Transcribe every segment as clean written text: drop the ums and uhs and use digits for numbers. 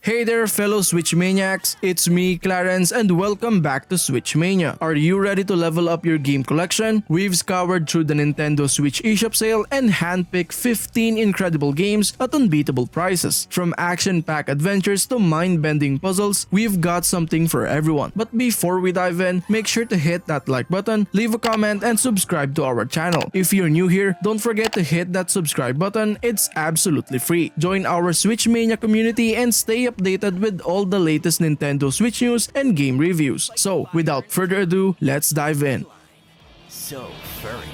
Hey there fellow Switch Maniacs, it's me Clarence and welcome back to Switch Mania. Are you ready to level up your game collection? We've scoured through the Nintendo Switch eShop sale and handpicked 15 incredible games at unbeatable prices. From action-packed adventures to mind-bending puzzles, we've got something for everyone. But before we dive in, make sure to hit that like button, leave a comment and subscribe to our channel. If you're new here, don't forget to hit that subscribe button, it's absolutely free. Join our Switch Mania community and stay updated with all the latest Nintendo Switch news and game reviews. So, without further ado, let's dive in. So furry.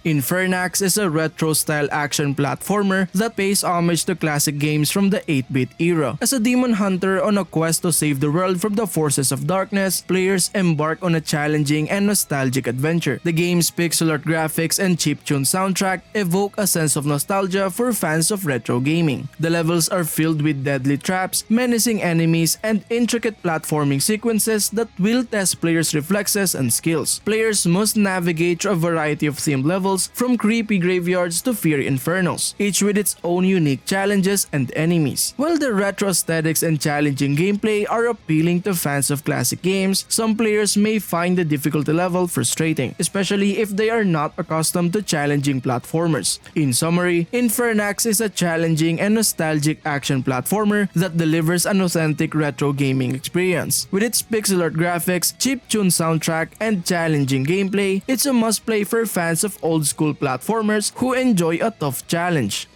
Infernax is a retro-style action platformer that pays homage to classic games from the 8-bit era. As a demon hunter on a quest to save the world from the forces of darkness, players embark on a challenging and nostalgic adventure. The game's pixel art graphics and chiptune soundtrack evoke a sense of nostalgia for fans of retro gaming. The levels are filled with deadly traps, menacing enemies, and intricate platforming sequences that will test players' reflexes and skills. Players must navigate through a variety of themed levels from creepy graveyards to fiery infernos, each with its own unique challenges and enemies. While the retro aesthetics and challenging gameplay are appealing to fans of classic games, some players may find the difficulty level frustrating, especially if they are not accustomed to challenging platformers. In summary, Infernax is a challenging and nostalgic action platformer that delivers an authentic retro gaming experience. With its pixel art graphics, chiptune soundtrack, and challenging gameplay, it's a must-play for fans of old school platformers who enjoy a tough challenge.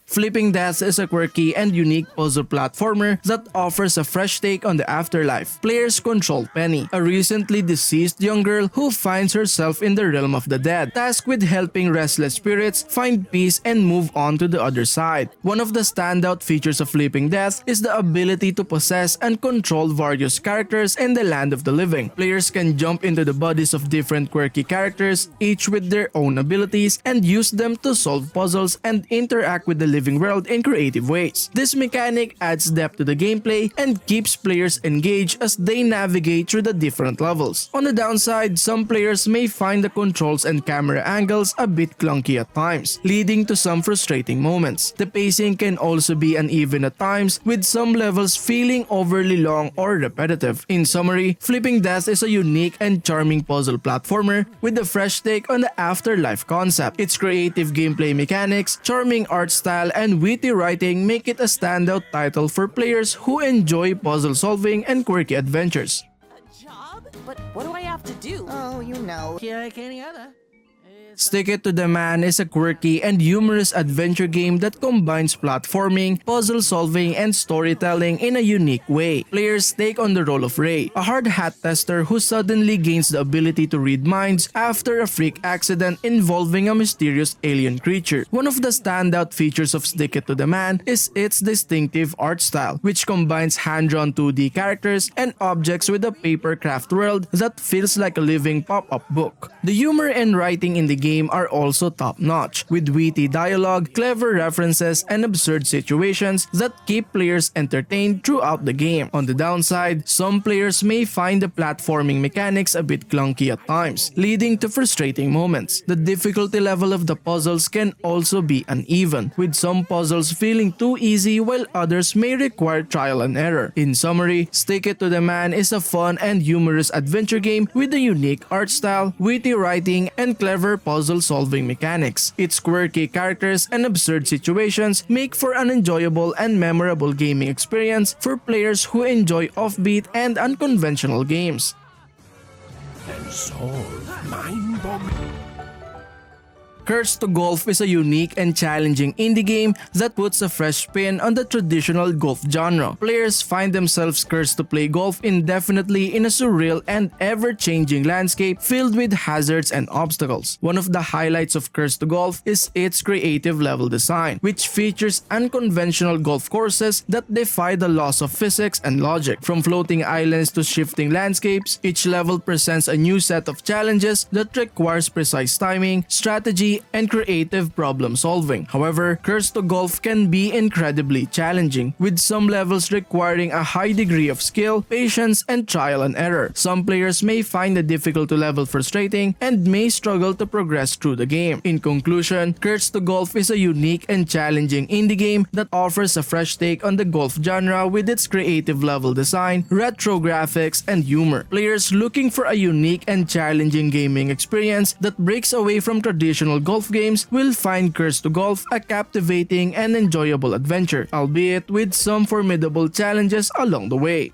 Flipping Deaths is a quirky and unique puzzle platformer that offers a fresh take on the afterlife. Players control Penny, a recently deceased young girl who finds herself in the realm of the dead, tasked with helping restless spirits find peace and move on to the other side. One of the standout features of Flipping Deaths is the ability to possess and control various characters in the land of the living. Players can jump into the bodies of different quirky characters, each with their own abilities, and use them to solve puzzles and interact with the living world in creative ways. This mechanic adds depth to the gameplay and keeps players engaged as they navigate through the different levels. On the downside, some players may find the controls and camera angles a bit clunky at times, leading to some frustrating moments. The pacing can also be uneven at times, with some levels feeling overly long or repetitive. In summary, Flipping Death is a unique and charming puzzle platformer with a fresh take on the afterlife concept. Its creative gameplay mechanics, charming art style, and witty writing make it a standout title for players who enjoy puzzle solving and quirky adventures. A job? But what do I have to do? Oh, you know. Yeah, like any other. Stick It to the Man is a quirky and humorous adventure game that combines platforming, puzzle solving, and storytelling in a unique way. Players take on the role of Ray, a hard hat tester who suddenly gains the ability to read minds after a freak accident involving a mysterious alien creature. One of the standout features of Stick It to the Man is its distinctive art style, which combines hand-drawn 2D characters and objects with a paper-craft world that feels like a living pop-up book. The humor and writing in the game are also top-notch, with witty dialogue, clever references, and absurd situations that keep players entertained throughout the game. On the downside, some players may find the platforming mechanics a bit clunky at times, leading to frustrating moments. The difficulty level of the puzzles can also be uneven, with some puzzles feeling too easy while others may require trial and error. In summary, Stick It to the Man is a fun and humorous adventure game with a unique art style, witty writing, and clever puzzle-solving mechanics. Its quirky characters and absurd situations make for an enjoyable and memorable gaming experience for players who enjoy offbeat and unconventional games. And solve mind-boggling. Curse to Golf is a unique and challenging indie game that puts a fresh spin on the traditional golf genre. Players find themselves cursed to play golf indefinitely in a surreal and ever-changing landscape filled with hazards and obstacles. One of the highlights of Curse to Golf is its creative level design, which features unconventional golf courses that defy the laws of physics and logic. From floating islands to shifting landscapes, each level presents a new set of challenges that requires precise timing, strategy, agility, and creative problem solving. However, Curse to Golf can be incredibly challenging, with some levels requiring a high degree of skill, patience, and trial and error. Some players may find the difficult level frustrating and may struggle to progress through the game. In conclusion, Curse to Golf is a unique and challenging indie game that offers a fresh take on the golf genre with its creative level design, retro graphics, and humor. Players looking for a unique and challenging gaming experience that breaks away from traditional golf games will find Curse to Golf a captivating and enjoyable adventure, albeit with some formidable challenges along the way.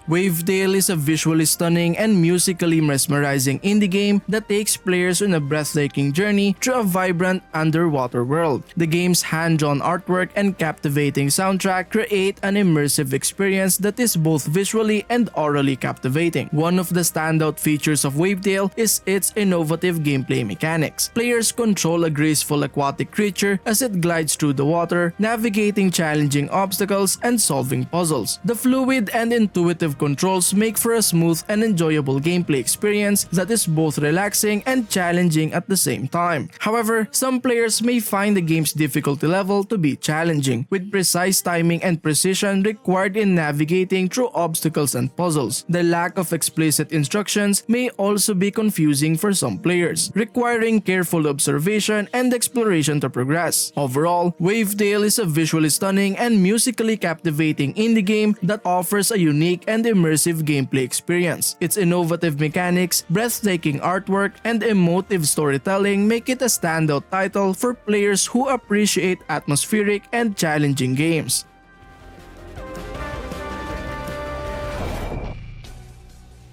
Wavetale is a visually stunning and musically mesmerizing indie game that takes players on a breathtaking journey through a vibrant underwater world. The game's hand-drawn artwork and captivating soundtrack create an immersive experience that is both visually and orally captivating. One of the standout features of Wavetale is its innovative gameplay mechanics. Players control a graceful aquatic creature as it glides through the water, navigating challenging obstacles and solving puzzles. The fluid and intuitive controls make for a smooth and enjoyable gameplay experience that is both relaxing and challenging at the same time. However, some players may find the game's difficulty level to be challenging, with precise timing and precision required in navigating through obstacles and puzzles. The lack of explicit instructions may also be confusing for some players, requiring careful observation and exploration to progress. Overall, Wavetale is a visually stunning and musically captivating indie game that offers a unique and immersive gameplay experience. Its innovative mechanics, breathtaking artwork, and emotive storytelling make it a standout title for players who appreciate atmospheric and challenging games.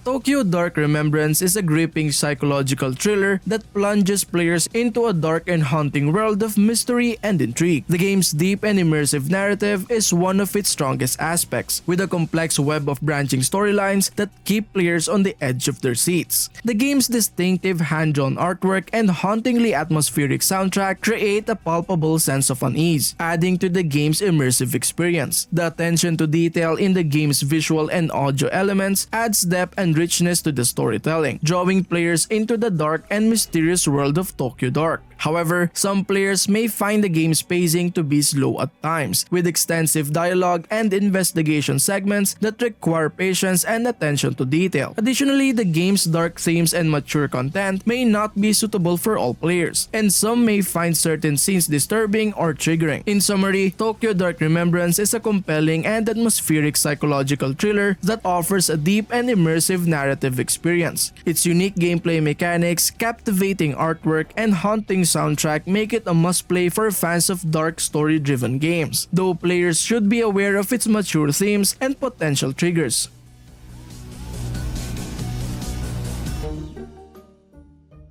Tokyo Dark Remembrance is a gripping psychological thriller that plunges players into a dark and haunting world of mystery and intrigue. The game's deep and immersive narrative is one of its strongest aspects, with a complex web of branching storylines that keep players on the edge of their seats. The game's distinctive hand-drawn artwork and hauntingly atmospheric soundtrack create a palpable sense of unease, adding to the game's immersive experience. The attention to detail in the game's visual and audio elements adds depth and richness to the storytelling, drawing players into the dark and mysterious world of Tokyo Dark. However, some players may find the game's pacing to be slow at times, with extensive dialogue and investigation segments that require patience and attention to detail. Additionally, the game's dark themes and mature content may not be suitable for all players, and some may find certain scenes disturbing or triggering. In summary, Tokyo Dark Remembrance is a compelling and atmospheric psychological thriller that offers a deep and immersive narrative experience. Its unique gameplay mechanics, captivating artwork, and haunting soundtrack make it a must-play for fans of dark story-driven games, though players should be aware of its mature themes and potential triggers.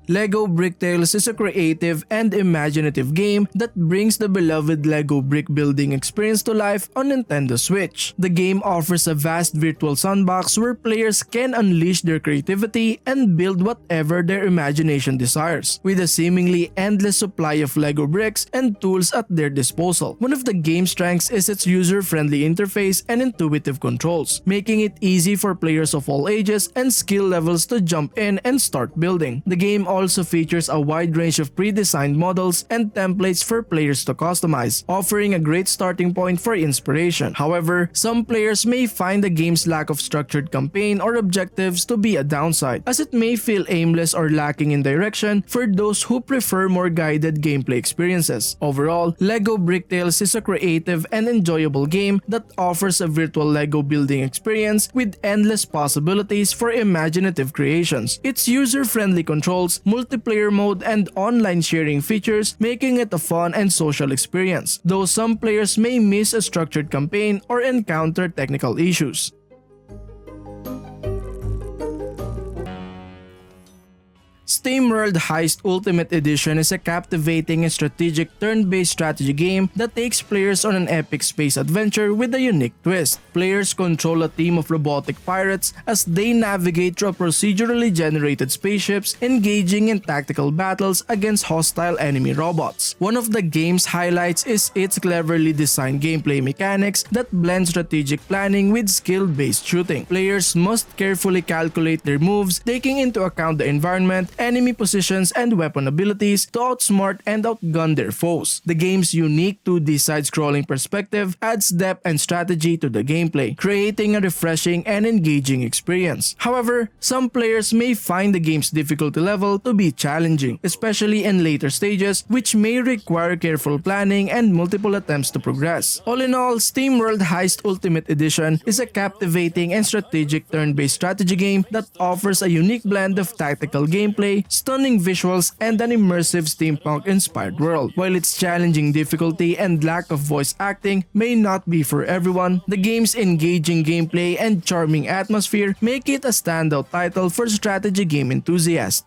LEGO Bricktales is a creative and imaginative game that brings the beloved LEGO brick building experience to life on Nintendo Switch. The game offers a vast virtual sandbox where players can unleash their creativity and build whatever their imagination desires, with a seemingly endless supply of LEGO bricks and tools at their disposal. One of the game's strengths is its user-friendly interface and intuitive controls, making it easy for players of all ages and skill levels to jump in and start building. The game also features a wide range of pre-designed models and templates for players to customize, offering a great starting point for inspiration. However, some players may find the game's lack of structured campaign or objectives to be a downside, as it may feel aimless or lacking in direction for those who prefer more guided gameplay experiences. Overall, LEGO Bricktales is a creative and enjoyable game that offers a virtual LEGO building experience with endless possibilities for imaginative creations. Its user-friendly controls, multiplayer mode, and online sharing features making it a fun and social experience, though some players may miss a structured campaign or encounter technical issues. SteamWorld Heist Ultimate Edition is a captivating and strategic turn-based strategy game that takes players on an epic space adventure with a unique twist. Players control a team of robotic pirates as they navigate through procedurally generated spaceships, engaging in tactical battles against hostile enemy robots. One of the game's highlights is its cleverly designed gameplay mechanics that blend strategic planning with skill-based shooting. Players must carefully calculate their moves, taking into account the environment, enemy positions, and weapon abilities to outsmart and outgun their foes. The game's unique 2D side-scrolling perspective adds depth and strategy to the gameplay, creating a refreshing and engaging experience. However, some players may find the game's difficulty level to be challenging, especially in later stages, which may require careful planning and multiple attempts to progress. All in all, SteamWorld Heist Ultimate Edition is a captivating and strategic turn-based strategy game that offers a unique blend of tactical gameplay, stunning visuals, and an immersive steampunk-inspired world. While its challenging difficulty and lack of voice acting may not be for everyone, the game's engaging gameplay and charming atmosphere make it a standout title for strategy game enthusiasts.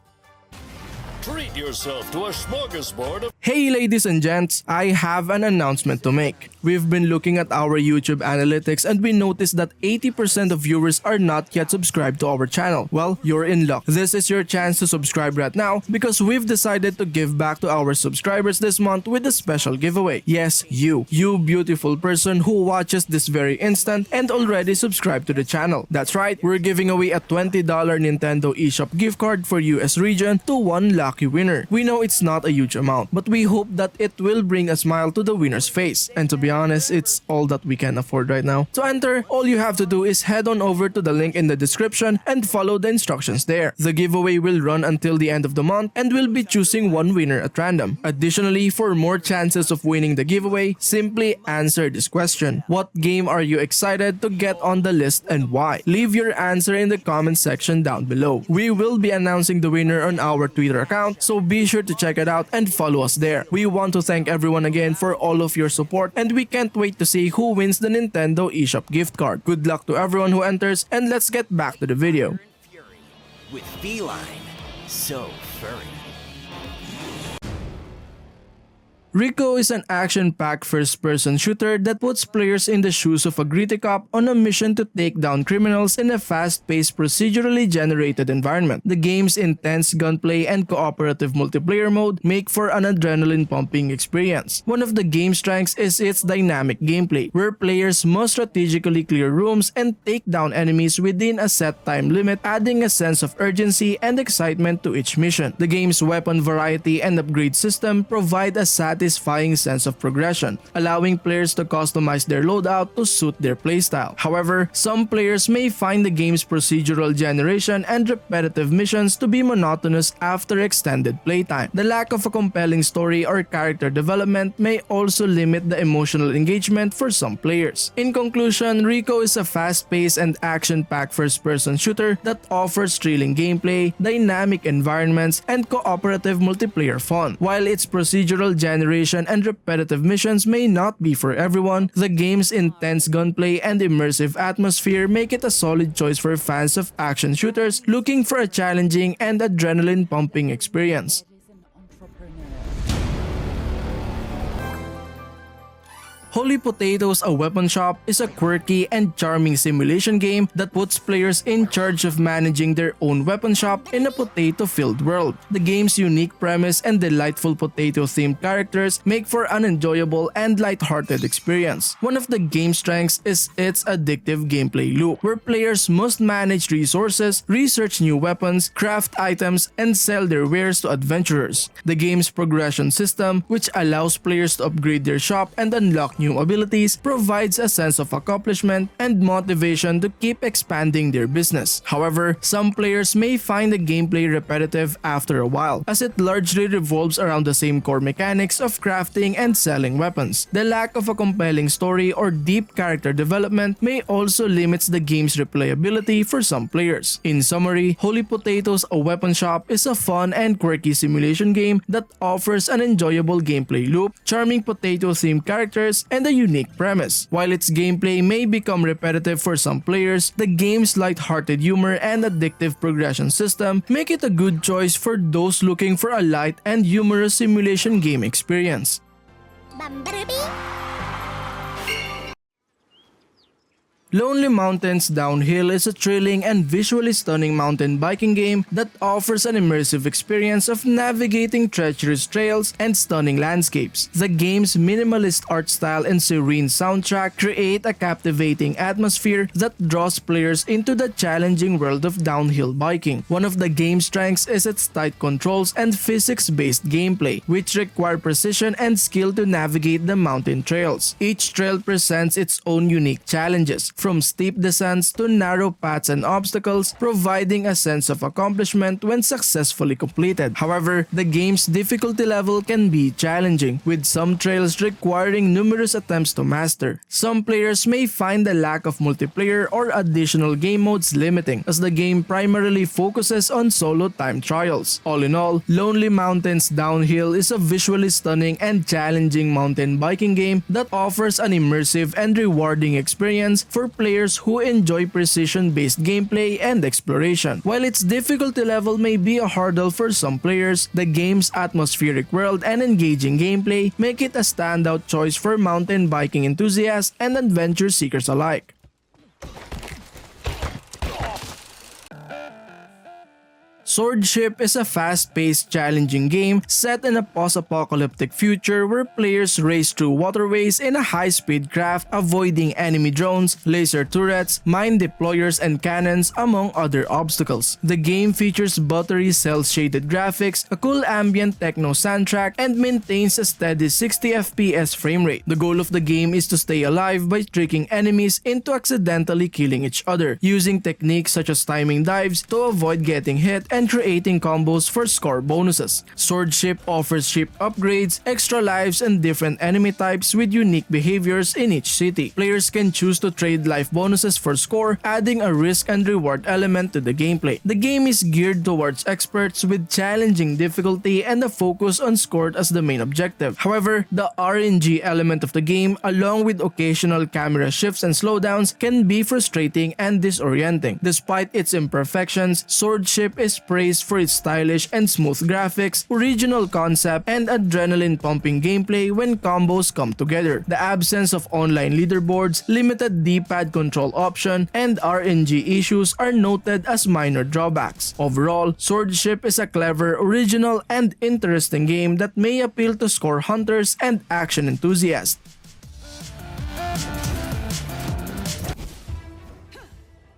Treat yourself to a smorgasbord of Hey ladies and gents, I have an announcement to make. We've been looking at our YouTube analytics and we noticed that 80% of viewers are not yet subscribed to our channel. Well, you're in luck. This is your chance to subscribe right now because we've decided to give back to our subscribers this month with a special giveaway. Yes, you beautiful person who watches this very instant and already subscribed to the channel. That's right, we're giving away a $20 Nintendo eShop gift card for US region to one lucky winner. We know it's not a huge amount, but we hope that it will bring a smile to the winner's face. And to be honest, it's all that we can afford right now. To enter, all you have to do is head on over to the link in the description and follow the instructions there. The giveaway will run until the end of the month and we'll be choosing one winner at random. Additionally, for more chances of winning the giveaway, simply answer this question. What game are you excited to get on the list and why? Leave your answer in the comment section down below. We will be announcing the winner on our Twitter account, so be sure to check it out and follow us there. We want to thank everyone again for all of your support and we can't wait to see who wins the Nintendo eShop gift card. Good luck to everyone who enters and let's get back to the video. Fury with feline, so furry. RICO is an action-packed first-person shooter that puts players in the shoes of a gritty cop on a mission to take down criminals in a fast-paced procedurally generated environment. The game's intense gunplay and cooperative multiplayer mode make for an adrenaline-pumping experience. One of the game's strengths is its dynamic gameplay, where players must strategically clear rooms and take down enemies within a set time limit, adding a sense of urgency and excitement to each mission. The game's weapon variety and upgrade system provide a satisfying sense of progression, allowing players to customize their loadout to suit their playstyle. However, some players may find the game's procedural generation and repetitive missions to be monotonous after extended playtime. The lack of a compelling story or character development may also limit the emotional engagement for some players. In conclusion, RICO is a fast-paced and action-packed first-person shooter that offers thrilling gameplay, dynamic environments, and cooperative multiplayer fun. While its procedural generation and repetitive missions may not be for everyone, the game's intense gunplay and immersive atmosphere make it a solid choice for fans of action shooters looking for a challenging and adrenaline-pumping experience. Holy Potatoes, a Weapon Shop is a quirky and charming simulation game that puts players in charge of managing their own weapon shop in a potato-filled world. The game's unique premise and delightful potato-themed characters make for an enjoyable and light-hearted experience. One of the game's strengths is its addictive gameplay loop, where players must manage resources, research new weapons, craft items, and sell their wares to adventurers. The game's progression system, which allows players to upgrade their shop and unlock new abilities, provides a sense of accomplishment and motivation to keep expanding their business. However, some players may find the gameplay repetitive after a while, as it largely revolves around the same core mechanics of crafting and selling weapons. The lack of a compelling story or deep character development may also limit the game's replayability for some players. In summary, Holy Potatoes, a Weapon Shop is a fun and quirky simulation game that offers an enjoyable gameplay loop, charming potato-themed characters, and a unique premise. While its gameplay may become repetitive for some players, the game's light-hearted humor and addictive progression system make it a good choice for those looking for a light and humorous simulation game experience. Lonely Mountains Downhill is a thrilling and visually stunning mountain biking game that offers an immersive experience of navigating treacherous trails and stunning landscapes. The game's minimalist art style and serene soundtrack create a captivating atmosphere that draws players into the challenging world of downhill biking. One of the game's strengths is its tight controls and physics-based gameplay, which require precision and skill to navigate the mountain trails. Each trail presents its own unique challenges, from steep descents to narrow paths and obstacles, providing a sense of accomplishment when successfully completed. However, the game's difficulty level can be challenging, with some trails requiring numerous attempts to master. Some players may find the lack of multiplayer or additional game modes limiting, as the game primarily focuses on solo time trials. All in all, Lonely Mountains Downhill is a visually stunning and challenging mountain biking game that offers an immersive and rewarding experience for players who enjoy precision-based gameplay and exploration. While its difficulty level may be a hurdle for some players, the game's atmospheric world and engaging gameplay make it a standout choice for mountain biking enthusiasts and adventure seekers alike. Swordship is a fast-paced, challenging game set in a post-apocalyptic future where players race through waterways in a high-speed craft, avoiding enemy drones, laser turrets, mine deployers, and cannons, among other obstacles. The game features buttery cel-shaded graphics, a cool ambient techno soundtrack, and maintains a steady 60 FPS frame rate. The goal of the game is to stay alive by tricking enemies into accidentally killing each other, using techniques such as timing dives to avoid getting hit and creating combos for score bonuses. Swordship offers ship upgrades, extra lives, and different enemy types with unique behaviors in each city. Players can choose to trade life bonuses for score, adding a risk and reward element to the gameplay. The game is geared towards experts with challenging difficulty and a focus on score as the main objective. However, the RNG element of the game, along with occasional camera shifts and slowdowns, can be frustrating and disorienting. Despite its imperfections, Swordship is praised for its stylish and smooth graphics, original concept, and adrenaline-pumping gameplay when combos come together. The absence of online leaderboards, limited D-pad control option, and RNG issues are noted as minor drawbacks. Overall, Swordship is a clever, original, and interesting game that may appeal to score hunters and action enthusiasts.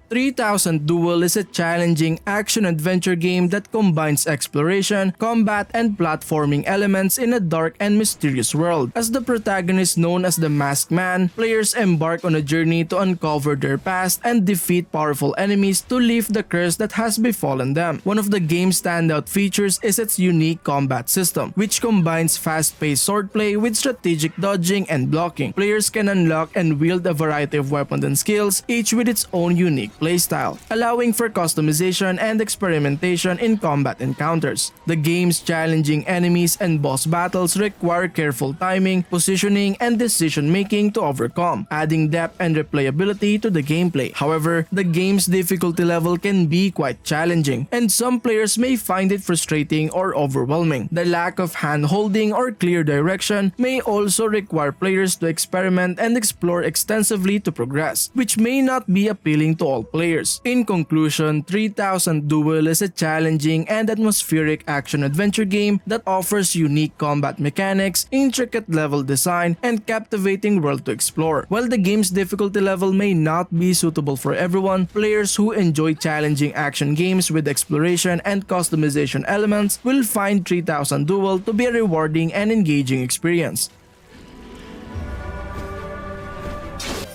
3000 Duel is a challenging action-adventure game that combines exploration, combat, and platforming elements in a dark and mysterious world. As the protagonist known as the Masked Man, players embark on a journey to uncover their past and defeat powerful enemies to lift the curse that has befallen them. One of the game's standout features is its unique combat system, which combines fast-paced swordplay with strategic dodging and blocking. Players can unlock and wield a variety of weapons and skills, each with its own unique playstyle, allowing for customization and experimentation in combat encounters. The game's challenging enemies and boss battles require careful timing, positioning, and decision-making to overcome, adding depth and replayability to the gameplay. However, the game's difficulty level can be quite challenging, and some players may find it frustrating or overwhelming. The lack of hand-holding or clear direction may also require players to experiment and explore extensively to progress, which may not be appealing to all players. In conclusion, 3000 Duel is a challenging and atmospheric action-adventure game that offers unique combat mechanics, intricate level design, and captivating world to explore. While the game's difficulty level may not be suitable for everyone, players who enjoy challenging action games with exploration and customization elements will find 3000 Duel to be a rewarding and engaging experience.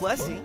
Blessing.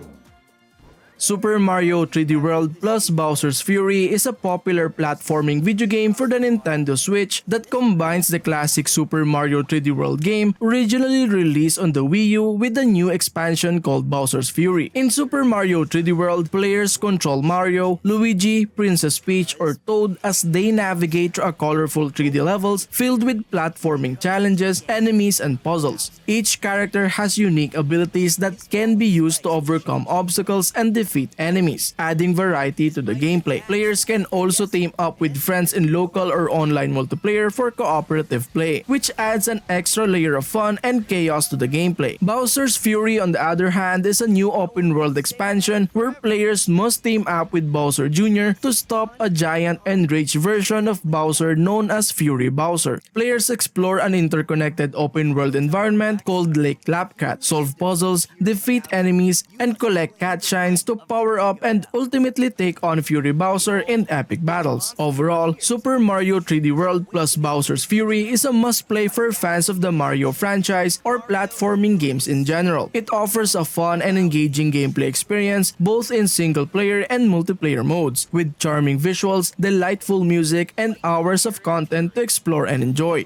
Super Mario 3D World plus Bowser's Fury is a popular platforming video game for the Nintendo Switch that combines the classic Super Mario 3D World game originally released on the Wii U with a new expansion called Bowser's Fury. In Super Mario 3D World, players control Mario, Luigi, Princess Peach, or Toad as they navigate through a colorful 3D levels filled with platforming challenges, enemies, and puzzles. Each character has unique abilities that can be used to overcome obstacles and defeat enemies, adding variety to the gameplay. Players can also team up with friends in local or online multiplayer for cooperative play, which adds an extra layer of fun and chaos to the gameplay. Bowser's Fury, on the other hand, is a new open-world expansion where players must team up with Bowser Jr. to stop a giant enraged version of Bowser known as Fury Bowser. Players explore an interconnected open-world environment called Lake Lapcat, solve puzzles, defeat enemies, and collect cat shines to power up and ultimately take on Fury Bowser in epic battles. Overall, Super Mario 3D World plus Bowser's Fury is a must-play for fans of the Mario franchise or platforming games in general. It offers a fun and engaging gameplay experience both in single-player and multiplayer modes, with charming visuals, delightful music, and hours of content to explore and enjoy.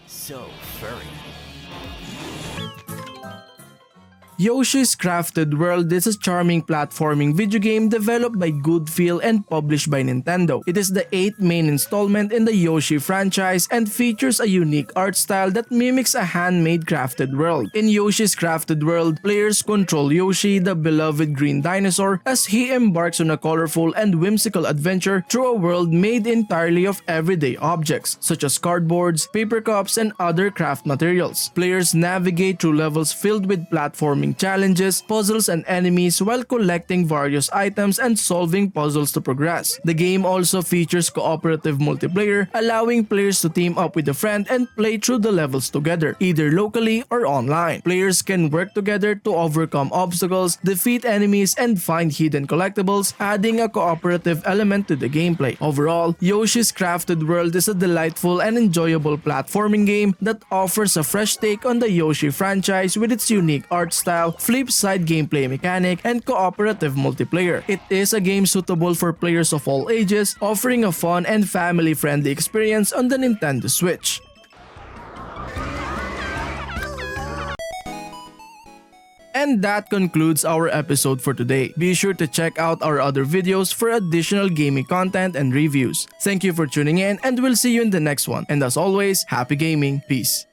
So furry. Yoshi's Crafted World is a charming platforming video game developed by Goodfeel and published by Nintendo. It is the 8th main installment in the Yoshi franchise and features a unique art style that mimics a handmade crafted world. In Yoshi's Crafted World, players control Yoshi, the beloved green dinosaur, as he embarks on a colorful and whimsical adventure through a world made entirely of everyday objects, such as cardboards, paper cups, and other craft materials. Players navigate through levels filled with platforming challenges, puzzles, and enemies while collecting various items and solving puzzles to progress. The game also features cooperative multiplayer, allowing players to team up with a friend and play through the levels together, either locally or online. Players can work together to overcome obstacles, defeat enemies, and find hidden collectibles, adding a cooperative element to the gameplay. Overall, Yoshi's Crafted World is a delightful and enjoyable platforming game that offers a fresh take on the Yoshi franchise with its unique art style, flip side gameplay mechanic, and cooperative multiplayer. It is a game suitable for players of all ages, offering a fun and family-friendly experience on the Nintendo Switch. And that concludes our episode for today. Be sure to check out our other videos for additional gaming content and reviews. Thank you for tuning in, and we'll see you in the next one. And as always, happy gaming. Peace.